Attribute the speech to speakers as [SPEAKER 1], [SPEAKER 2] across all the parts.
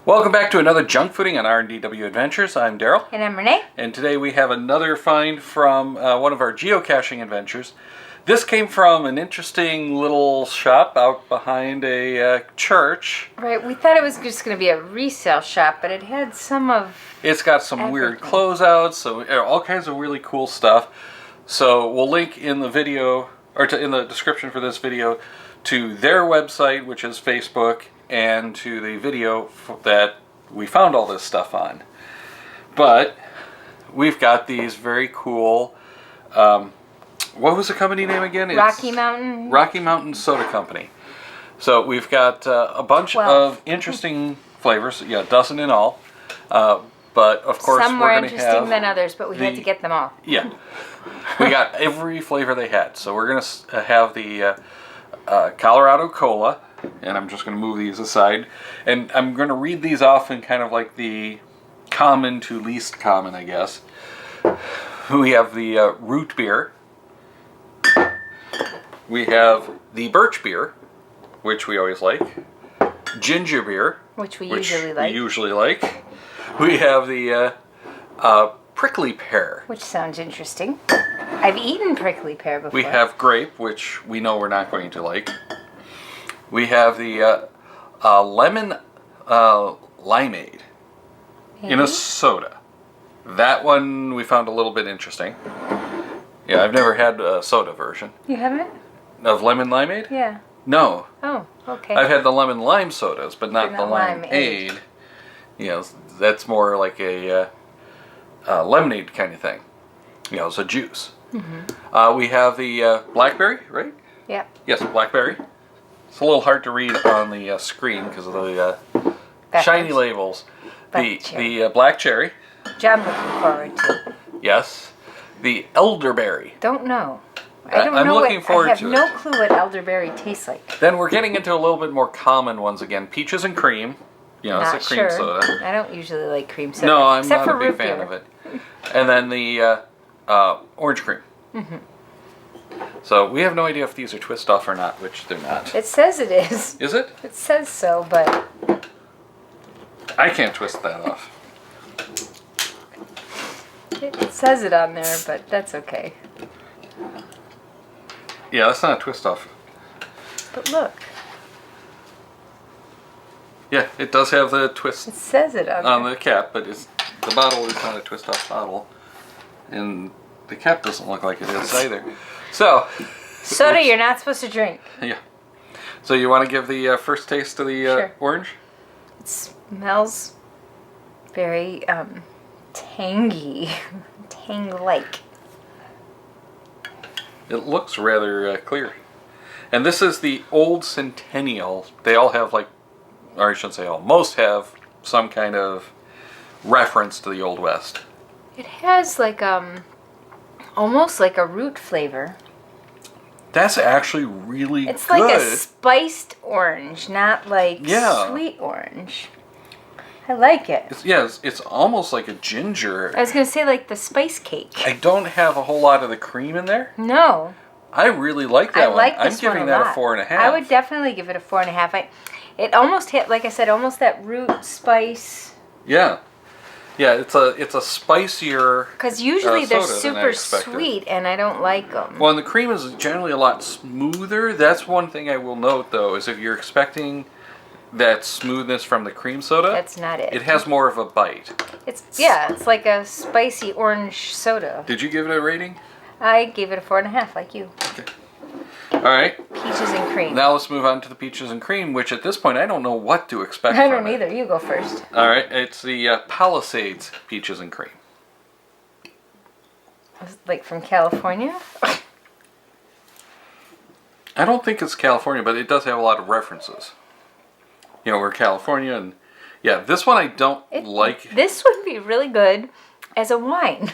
[SPEAKER 1] Welcome back to another junk fooding on R&DW Adventures. I'm Darryl.
[SPEAKER 2] And I'm Renee.
[SPEAKER 1] And today we have another find from one of our geocaching adventures. This came from an interesting little shop out behind a church.
[SPEAKER 2] Right, we thought it was just going to be a resale shop, but it had some of...
[SPEAKER 1] It's got some weird closeouts, so all kinds of really cool stuff. So we'll link in the video, or in the description for this video, to their website, which is Facebook, and to the video that we found all this stuff on. But we've got these very cool, what was the company name again?
[SPEAKER 2] Rocky Mountain.
[SPEAKER 1] Rocky Mountain Soda Company. So we've got a bunch of interesting flavors, yeah, a dozen in all. But of course
[SPEAKER 2] some more interesting than others, but we had to get them all.
[SPEAKER 1] Yeah. We got every flavor they had. So we're going to have the Colorado Cola. And I'm just going to move these aside. And I'm going to read these off in kind of like the common to least common, I guess. We have the root beer. We have the birch beer, which we always like. Ginger beer.
[SPEAKER 2] Which we usually like.
[SPEAKER 1] We have the prickly pear.
[SPEAKER 2] Which sounds interesting. I've eaten prickly pear before.
[SPEAKER 1] We have grape, which we know we're not going to like. We have the Lemon-Limeade in a soda. That one we found a little bit interesting. Yeah, I've never had a soda version.
[SPEAKER 2] You haven't?
[SPEAKER 1] Of Lemon-Limeade?
[SPEAKER 2] Yeah.
[SPEAKER 1] No.
[SPEAKER 2] Oh, okay.
[SPEAKER 1] I've had the lemon lime sodas, but not the limeade. You know, that's more like a lemonade kind of thing. You know, it's a juice. Mm-hmm. We have the blackberry, right?
[SPEAKER 2] Yeah.
[SPEAKER 1] Yes, blackberry. It's a little hard to read on the screen because of the shiny labels. The black cherry.
[SPEAKER 2] Which I'm looking forward to.
[SPEAKER 1] Yes. The elderberry.
[SPEAKER 2] Don't know. I don't know.
[SPEAKER 1] I'm looking forward to it.
[SPEAKER 2] I have no clue what elderberry tastes like.
[SPEAKER 1] Then we're getting into a little bit more common ones again. Peaches and cream. You know, it's a cream soda.
[SPEAKER 2] I don't usually like cream soda.
[SPEAKER 1] No, I'm not a big fan of it. And then the orange cream. Mm-hmm. So we have no idea if these are twist off or not, which they're not.
[SPEAKER 2] It says it is.
[SPEAKER 1] Is it?
[SPEAKER 2] It says so, but...
[SPEAKER 1] I can't twist that off.
[SPEAKER 2] It says it on there, but that's okay.
[SPEAKER 1] Yeah, that's not a twist off.
[SPEAKER 2] But look.
[SPEAKER 1] Yeah, it does have the twist.
[SPEAKER 2] It says it on
[SPEAKER 1] the cap, but the bottle is not a twist off bottle. And the cap doesn't look like it is either. So,
[SPEAKER 2] soda you're not supposed to drink.
[SPEAKER 1] Yeah. So you want to give the first taste of the orange?
[SPEAKER 2] It smells very tangy, tang-like.
[SPEAKER 1] It looks rather clear. And this is the old Centennial. They all have or I shouldn't say all, most have some kind of reference to the Old West.
[SPEAKER 2] It has almost like a root flavor.
[SPEAKER 1] That's actually really good.
[SPEAKER 2] It's like a spiced orange, not like sweet orange. I like it.
[SPEAKER 1] It's almost like a ginger.
[SPEAKER 2] I was going to say like the spice cake.
[SPEAKER 1] I don't have a whole lot of the cream in there.
[SPEAKER 2] No.
[SPEAKER 1] I really like that one. I'm giving that a 4.5.
[SPEAKER 2] I would definitely give it a 4.5. It almost hit, like I said, almost that root spice.
[SPEAKER 1] Yeah. Yeah, it's a spicier
[SPEAKER 2] because usually they're super sweet, and I don't like them.
[SPEAKER 1] Well, and the cream is generally a lot smoother. That's one thing I will note, though, is if you're expecting that smoothness from the cream soda,
[SPEAKER 2] that's not it.
[SPEAKER 1] It has more of a bite.
[SPEAKER 2] It's like a spicy orange soda.
[SPEAKER 1] Did you give it a rating?
[SPEAKER 2] I gave it a 4.5, like you.
[SPEAKER 1] Okay. All right.
[SPEAKER 2] Peaches and cream.
[SPEAKER 1] Now let's move on to the peaches and cream, which at this point I don't know what to expect.
[SPEAKER 2] I don't either. You go first.
[SPEAKER 1] All right. It's the Palisades peaches and cream.
[SPEAKER 2] Like from California?
[SPEAKER 1] I don't think it's California, but it does have a lot of references. You know, we're California, and yeah, this one I don't like.
[SPEAKER 2] This would be really good as a wine.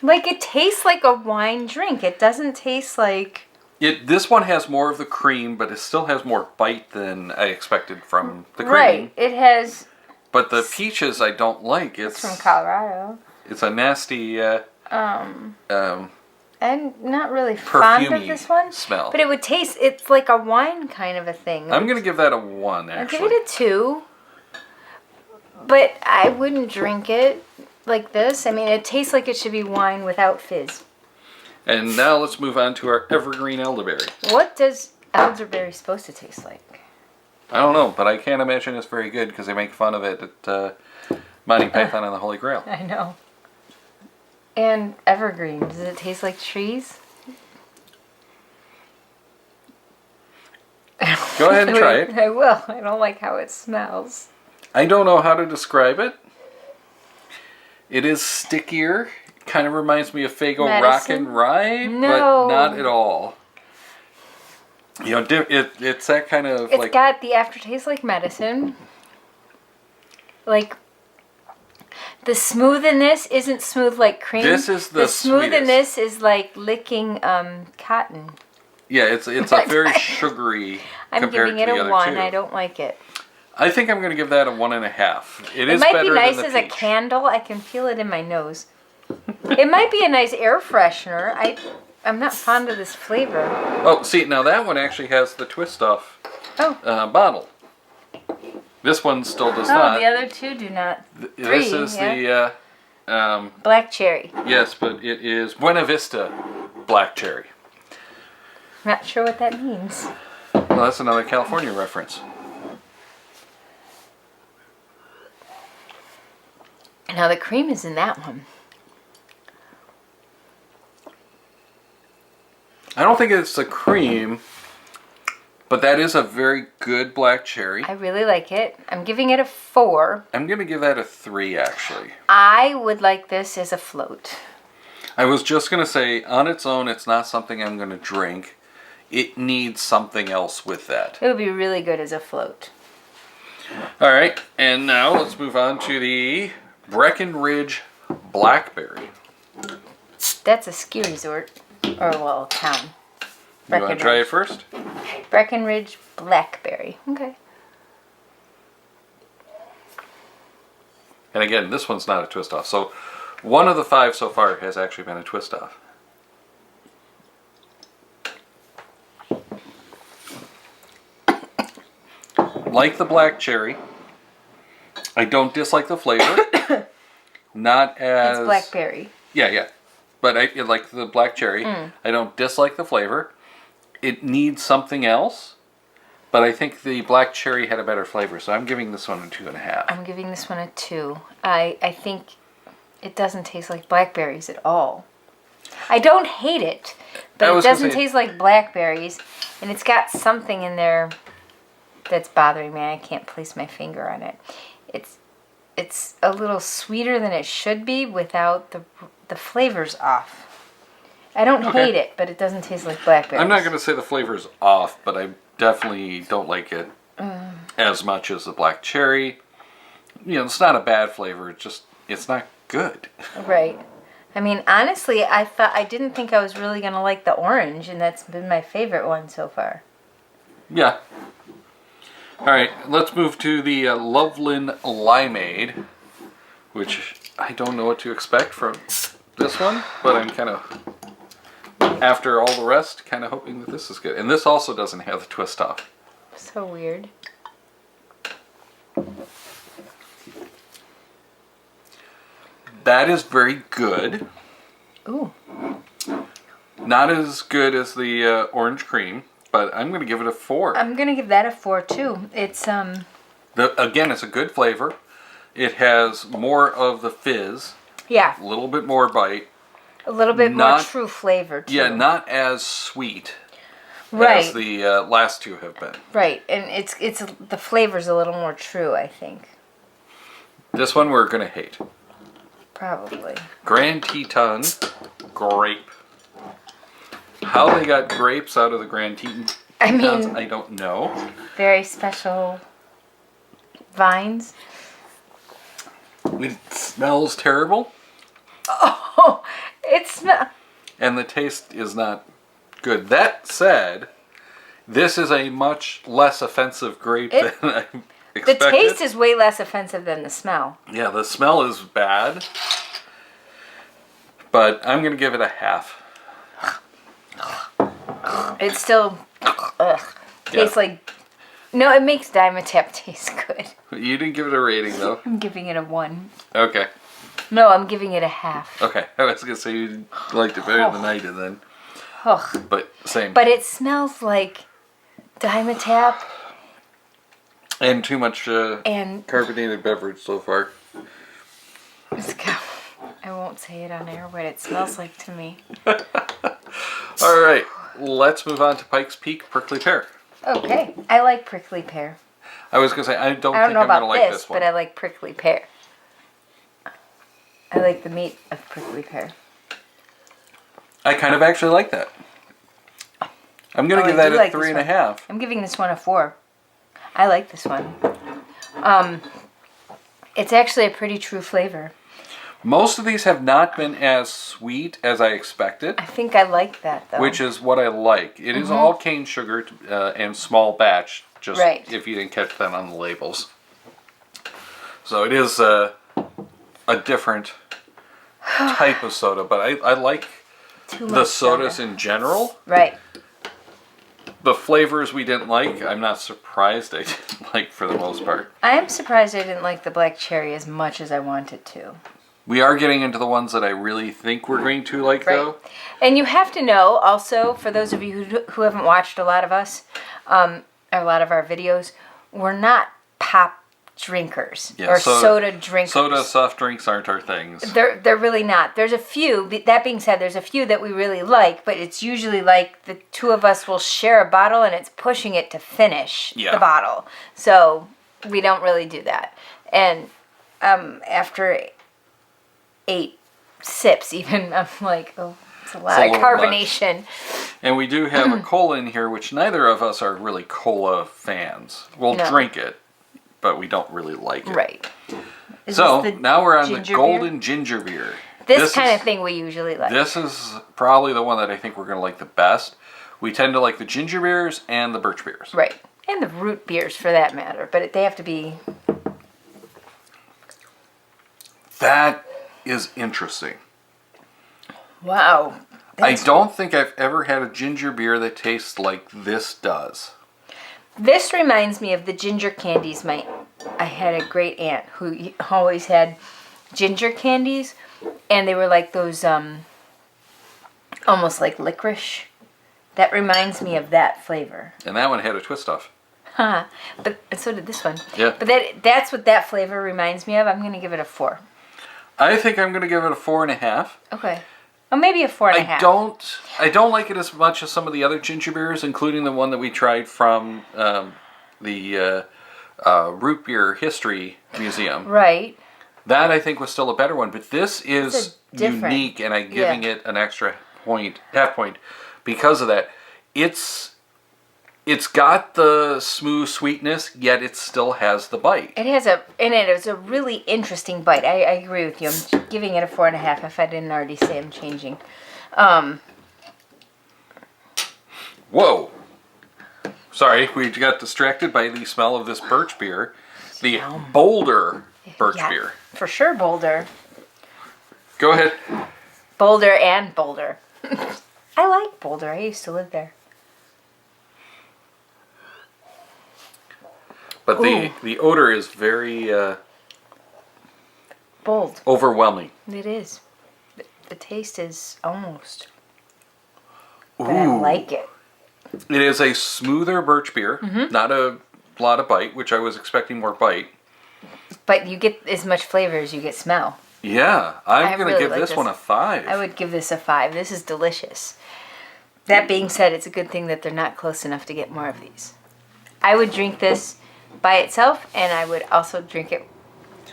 [SPEAKER 2] Like, it tastes like a wine drink. It doesn't taste like...
[SPEAKER 1] This one has more of the cream, but it still has more bite than I expected from the cream.
[SPEAKER 2] Right. It has...
[SPEAKER 1] But the peaches I don't like.
[SPEAKER 2] It's from Colorado.
[SPEAKER 1] It's a nasty...
[SPEAKER 2] I'm not really fond of this one.
[SPEAKER 1] Smell.
[SPEAKER 2] But it would taste, it's like a wine kind of a thing.
[SPEAKER 1] I'm going to give that a 1, actually.
[SPEAKER 2] I'll give it a 2. But I wouldn't drink it like this. I mean, it tastes like it should be wine without fizz.
[SPEAKER 1] And now let's move on to our Evergreen Elderberry.
[SPEAKER 2] What does elderberry supposed to taste like?
[SPEAKER 1] I don't know, but I can't imagine it's very good because they make fun of it at Monty Python and the Holy Grail.
[SPEAKER 2] I know. And evergreen, does it taste like trees?
[SPEAKER 1] Go ahead and try it.
[SPEAKER 2] I will. I don't like how it smells.
[SPEAKER 1] I don't know how to describe it. It is stickier. Kind of reminds me of Faygo Rock and Rye, but not at all. You know, it's that kind of
[SPEAKER 2] It's got the aftertaste like medicine. Like, the smoothness isn't smooth like cream.
[SPEAKER 1] This is the
[SPEAKER 2] smoothness is like licking cotton.
[SPEAKER 1] Yeah, it's a very sugary.
[SPEAKER 2] I'm giving it a 1. I don't like it.
[SPEAKER 1] I think I'm going to give that a 1.5. It is
[SPEAKER 2] might
[SPEAKER 1] better
[SPEAKER 2] be nice
[SPEAKER 1] than
[SPEAKER 2] as
[SPEAKER 1] the
[SPEAKER 2] a
[SPEAKER 1] peach.
[SPEAKER 2] candle. I can feel it in my nose. It might be a nice air freshener. I'm not fond of this flavor.
[SPEAKER 1] Oh, see, now that one actually has the twist off bottle. This one still does not.
[SPEAKER 2] Oh, the other two do not.
[SPEAKER 1] This is the
[SPEAKER 2] black cherry.
[SPEAKER 1] yes, but it is Buena Vista black cherry.
[SPEAKER 2] Not sure what that means.
[SPEAKER 1] Well, that's another California reference.
[SPEAKER 2] Now the cream is in that one.
[SPEAKER 1] I don't think it's the cream, but that is a very good black cherry.
[SPEAKER 2] I really like it. I'm giving it a 4.
[SPEAKER 1] I'm going to give that a 3, actually.
[SPEAKER 2] I would like this as a float.
[SPEAKER 1] I was just going to say, on its own, it's not something I'm going to drink. It needs something else with that.
[SPEAKER 2] It would be really good as a float.
[SPEAKER 1] All right, and now let's move on to the Breckenridge Blackberry.
[SPEAKER 2] That's a ski resort. Or, well, town.
[SPEAKER 1] You want to try it first?
[SPEAKER 2] Breckenridge Blackberry. Okay.
[SPEAKER 1] And again, this one's not a twist off. So one of the 5 so far has actually been a twist off. Like the black cherry. I don't dislike the flavor. Not as...
[SPEAKER 2] It's blackberry.
[SPEAKER 1] Yeah. But I like the black cherry. I don't dislike the flavor. It needs something else. But I think the black cherry had a better flavor. So I'm giving this one a 2.5.
[SPEAKER 2] I'm giving this one a 2. I think it doesn't taste like blackberries at all. I don't hate it. But it doesn't taste like blackberries. And it's got something in there that's bothering me. I can't place my finger on it. It's a little sweeter than it should be without the flavors off. I don't hate it, but it doesn't taste like blackberries.
[SPEAKER 1] I'm not going to say the flavor's off, but I definitely don't like it as much as the black cherry. You know, it's not a bad flavor. It's not good.
[SPEAKER 2] Right. I mean, honestly, I didn't think I was really going to like the orange, and that's been my favorite one so far.
[SPEAKER 1] Yeah. All right, let's move to the Loveland Lemon-Limeade, which I don't know what to expect from this one, but I'm kind of, after all the rest, kind of hoping that this is good. And this also doesn't have the twist off.
[SPEAKER 2] So weird.
[SPEAKER 1] That is very good.
[SPEAKER 2] Ooh.
[SPEAKER 1] Not as good as the orange cream, but I'm going to give it a 4.
[SPEAKER 2] I'm going to give that a 4 too. It's
[SPEAKER 1] again, it's a good flavor. It has more of the fizz.
[SPEAKER 2] Yeah.
[SPEAKER 1] A little bit more bite.
[SPEAKER 2] A little bit more true flavor too.
[SPEAKER 1] Yeah, not as sweet as the last 2 have been.
[SPEAKER 2] Right, and it's the flavor's a little more true, I think.
[SPEAKER 1] This one we're going to hate.
[SPEAKER 2] Probably.
[SPEAKER 1] Grand Teton Grape. How they got grapes out of the Grand Tetons, I don't know.
[SPEAKER 2] Very special vines.
[SPEAKER 1] It smells terrible.
[SPEAKER 2] Oh, it smells...
[SPEAKER 1] And the taste is not good. That said, this is a much less offensive grape than I expected.
[SPEAKER 2] The taste is way less offensive than the smell.
[SPEAKER 1] Yeah, the smell is bad. But I'm going to give it a half.
[SPEAKER 2] It's still tastes like No, it makes Dimetap taste good.
[SPEAKER 1] You didn't give it a rating, though.
[SPEAKER 2] I'm giving it a 1.
[SPEAKER 1] Okay.
[SPEAKER 2] No, I'm giving it a half.
[SPEAKER 1] Okay. I was going to say you liked it better than I did then.
[SPEAKER 2] Ugh.
[SPEAKER 1] But same.
[SPEAKER 2] But it smells like Dimetap.
[SPEAKER 1] And too much carbonated beverage so far.
[SPEAKER 2] I won't say it on air what it smells like to me.
[SPEAKER 1] All right. Let's move on to Pikes Peak Prickly Pear.
[SPEAKER 2] Okay. I like prickly pear.
[SPEAKER 1] I was going to say, I don't
[SPEAKER 2] know
[SPEAKER 1] think I'm going to like this one.
[SPEAKER 2] but I like prickly pear. I like the meat of prickly pear.
[SPEAKER 1] I kind of actually like that. I'm going to give that a 3.5.
[SPEAKER 2] I'm giving this one a 4. I like this one. It's actually a pretty true flavor.
[SPEAKER 1] Most of these have not been as sweet as I expected.
[SPEAKER 2] I think I like that, though.
[SPEAKER 1] Which is what I like. It is all cane sugar and small batch, just if you didn't catch that on the labels. So it is a different type of soda, but I like the sodas in general.
[SPEAKER 2] Right.
[SPEAKER 1] The flavors we didn't like, I'm not surprised I didn't like for the most part.
[SPEAKER 2] I am surprised I didn't like the black cherry as much as I wanted to.
[SPEAKER 1] We are getting into the ones that I really think we're going to like, though.
[SPEAKER 2] And you have to know, also, for those of you who haven't watched a lot of us, or a lot of our videos, we're not pop drinkers or soda drinkers.
[SPEAKER 1] Soda, soft drinks aren't our things.
[SPEAKER 2] They're really not. There's a few, that being said, there's a few that we really like, but it's usually like the two of us will share a bottle and it's pushing it to finish the bottle. So we don't really do that. And after 8 sips even, I'm like, oh, it's a lot of carbonation.
[SPEAKER 1] Much. And we do have a cola in here, which neither of us are really cola fans. We'll drink it, but we don't really like it.
[SPEAKER 2] Right.
[SPEAKER 1] So now we're on the golden ginger beer.
[SPEAKER 2] This kind of thing we usually like.
[SPEAKER 1] This is probably the one that I think we're going to like the best. We tend to like the ginger beers and the birch beers.
[SPEAKER 2] Right. And the root beers for that matter, but they have to be...
[SPEAKER 1] That is interesting.
[SPEAKER 2] Wow.
[SPEAKER 1] I don't think I've ever had a ginger beer that tastes like this does.
[SPEAKER 2] This reminds me of the ginger candies. I had a great aunt who always had ginger candies, and they were like those, almost like licorice. That reminds me of that flavor.
[SPEAKER 1] And that one had a twist off.
[SPEAKER 2] Huh. But so did this one.
[SPEAKER 1] Yeah.
[SPEAKER 2] But that's what that flavor reminds me of. I'm going to give it a 4.
[SPEAKER 1] I think I'm going to give it a 4.5.
[SPEAKER 2] Okay. Well, maybe a 4.5.
[SPEAKER 1] I don't like it as much as some of the other ginger beers, including the one that we tried from the Root Beer History Museum.
[SPEAKER 2] Right.
[SPEAKER 1] That I think was still a better one, but this is unique, and I'm giving it an extra half point, because of that. It's got the smooth sweetness, yet it still has the bite.
[SPEAKER 2] It's a really interesting bite. I agree with you. I'm giving it a 4.5 if I didn't already say I'm changing.
[SPEAKER 1] Whoa. Sorry, we got distracted by the smell of this birch beer. The Boulder birch beer.
[SPEAKER 2] For sure, Boulder.
[SPEAKER 1] Go ahead.
[SPEAKER 2] Boulder and Boulder. I like Boulder. I used to live there.
[SPEAKER 1] But the odor is very
[SPEAKER 2] bold,
[SPEAKER 1] overwhelming.
[SPEAKER 2] It is. The taste is almost.
[SPEAKER 1] Ooh.
[SPEAKER 2] But I like it.
[SPEAKER 1] It is a smoother birch beer, not a lot of bite, which I was expecting more bite.
[SPEAKER 2] But you get as much flavor as you get smell.
[SPEAKER 1] Yeah, I'm going to give this one a 5.
[SPEAKER 2] I would give this a 5. This is delicious. That being said, it's a good thing that they're not close enough to get more of these. I would drink this by itself, and I would also drink it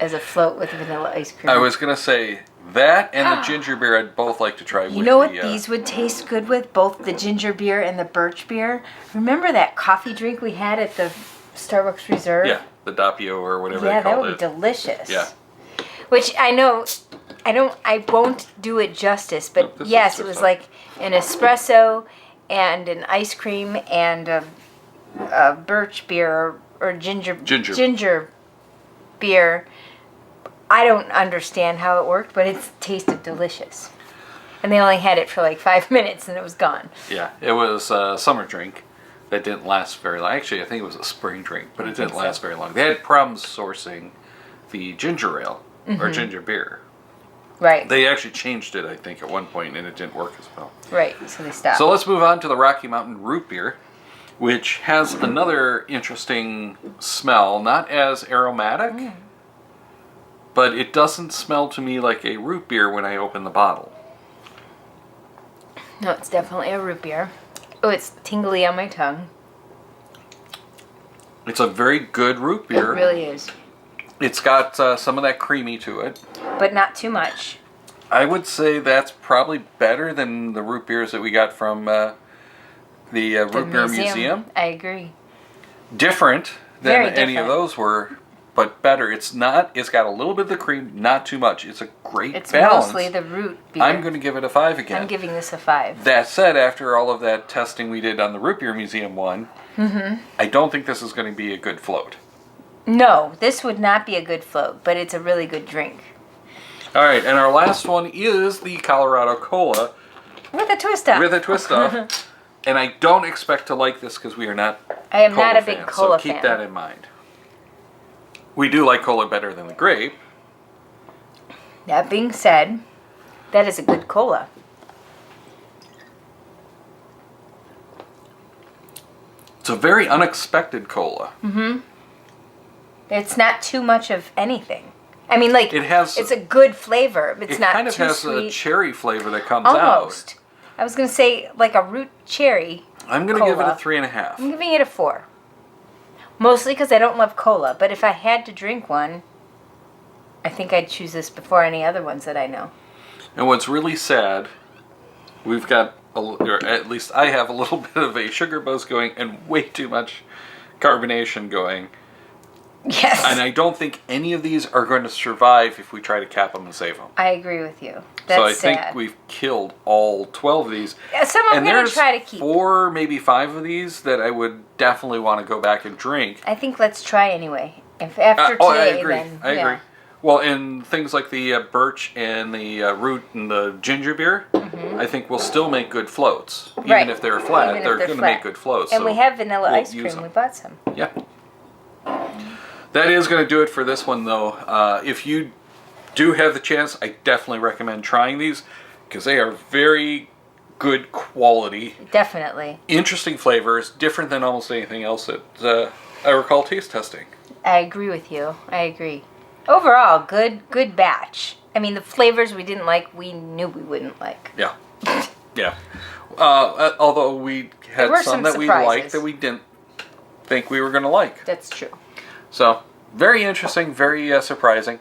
[SPEAKER 2] as a float with vanilla ice cream.
[SPEAKER 1] I was going to say that and the ginger beer I'd both like to try.
[SPEAKER 2] You know what these would taste good with? Both the ginger beer and the birch beer. Remember that coffee drink we had at the Starbucks Reserve?
[SPEAKER 1] Yeah, the Doppio or whatever they called it.
[SPEAKER 2] Yeah, that would be delicious.
[SPEAKER 1] Yeah.
[SPEAKER 2] Which I know, I won't do it justice, but yes, it was like an espresso and an ice cream and a birch beer or ginger beer. I don't understand how it worked, but it tasted delicious. And they only had it for like 5 minutes and it was gone.
[SPEAKER 1] Yeah, it was a summer drink. that didn't last very long. Actually, I think it was a spring drink, but it didn't last very long. They had problems sourcing the ginger ale or ginger beer.
[SPEAKER 2] Right.
[SPEAKER 1] They actually changed it, I think, at one point, and it didn't work as well.
[SPEAKER 2] Right, so they stopped.
[SPEAKER 1] So let's move on to the Rocky Mountain root beer, which has another interesting smell, not as aromatic, but it doesn't smell to me like a root beer when I open the bottle.
[SPEAKER 2] No, it's definitely a root beer. Oh, it's tingly on my tongue.
[SPEAKER 1] It's a very good root beer.
[SPEAKER 2] It really is.
[SPEAKER 1] It's got some of that creamy to it.
[SPEAKER 2] But not too much.
[SPEAKER 1] I would say that's probably better than the root beers that we got from the Root Beer Museum.
[SPEAKER 2] I agree.
[SPEAKER 1] Different than
[SPEAKER 2] Very
[SPEAKER 1] any of
[SPEAKER 2] different.
[SPEAKER 1] those were, but better. It's got a little bit of the cream, not too much. It's a great
[SPEAKER 2] It's
[SPEAKER 1] balance.
[SPEAKER 2] mostly the root beer.
[SPEAKER 1] I'm going to give it a 5 again.
[SPEAKER 2] I'm giving this a 5.
[SPEAKER 1] That said, after all of that testing we did on the Root Beer Museum one, I don't think this is going to be a good float.
[SPEAKER 2] No, this would not be a good float, but it's a really good drink.
[SPEAKER 1] All right, and our last one is the Colorado Cola.
[SPEAKER 2] With a twist up.
[SPEAKER 1] With a twist off. And I don't expect to like this because we are not
[SPEAKER 2] I am
[SPEAKER 1] cola
[SPEAKER 2] not a big
[SPEAKER 1] fans,
[SPEAKER 2] cola
[SPEAKER 1] so keep
[SPEAKER 2] fan.
[SPEAKER 1] that in mind. We do like cola better than the grape.
[SPEAKER 2] That being said, that is a good cola.
[SPEAKER 1] It's a very unexpected cola.
[SPEAKER 2] It's not too much of anything. I mean, like, it's a good flavor. It's
[SPEAKER 1] it
[SPEAKER 2] not
[SPEAKER 1] kind of
[SPEAKER 2] too
[SPEAKER 1] has
[SPEAKER 2] sweet.
[SPEAKER 1] a cherry flavor that comes
[SPEAKER 2] Almost.
[SPEAKER 1] out.
[SPEAKER 2] I was going to say, like a root cherry.
[SPEAKER 1] I'm going to give it a
[SPEAKER 2] cola.
[SPEAKER 1] 3.5.
[SPEAKER 2] I'm giving it a 4. Mostly because I don't love cola, but if I had to drink one, I think I'd choose this before any other ones that I know.
[SPEAKER 1] And what's really sad, we've got, or at least I have a little bit of a sugar buzz going and way too much carbonation going.
[SPEAKER 2] Yes.
[SPEAKER 1] And I don't think any of these are going to survive if we try to cap them and save them.
[SPEAKER 2] I agree with you. That's
[SPEAKER 1] so I
[SPEAKER 2] sad.
[SPEAKER 1] think we've killed all 12 of these.
[SPEAKER 2] Yeah, some I'm going to try to keep.
[SPEAKER 1] 4, maybe 5 of these that I would definitely want to go back and drink.
[SPEAKER 2] I think let's try anyway. If after today,
[SPEAKER 1] I agree.
[SPEAKER 2] then
[SPEAKER 1] I agree. Well, and things like the Birch and the root and the ginger beer, I think will still make good floats. Even if they're flat,
[SPEAKER 2] Even if
[SPEAKER 1] they're
[SPEAKER 2] they're
[SPEAKER 1] going to
[SPEAKER 2] flat.
[SPEAKER 1] make good floats.
[SPEAKER 2] And
[SPEAKER 1] so
[SPEAKER 2] we have vanilla
[SPEAKER 1] we'll
[SPEAKER 2] ice
[SPEAKER 1] use
[SPEAKER 2] cream.
[SPEAKER 1] them.
[SPEAKER 2] We bought some.
[SPEAKER 1] Yeah. That is going to do it for this one, though. If you do have the chance, I definitely recommend trying these because they are very good quality.
[SPEAKER 2] Definitely.
[SPEAKER 1] Interesting flavors, different than almost anything else that I recall taste testing.
[SPEAKER 2] I agree with you. I agree. Overall, good batch. I mean, the flavors we didn't like, we knew we wouldn't like.
[SPEAKER 1] Yeah. Yeah. Although we had some that we liked that we didn't think we were going to like.
[SPEAKER 2] That's true.
[SPEAKER 1] So, very interesting, very surprising.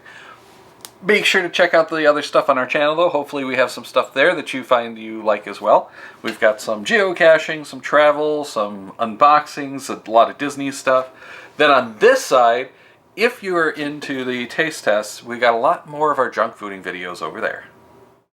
[SPEAKER 1] Make sure to check out the other stuff on our channel, though. Hopefully we have some stuff there that you find you like as well. We've got some geocaching, some travel, some unboxings, a lot of Disney stuff. Then on this side, if you are into the taste tests, we got a lot more of our junk fooding videos over there.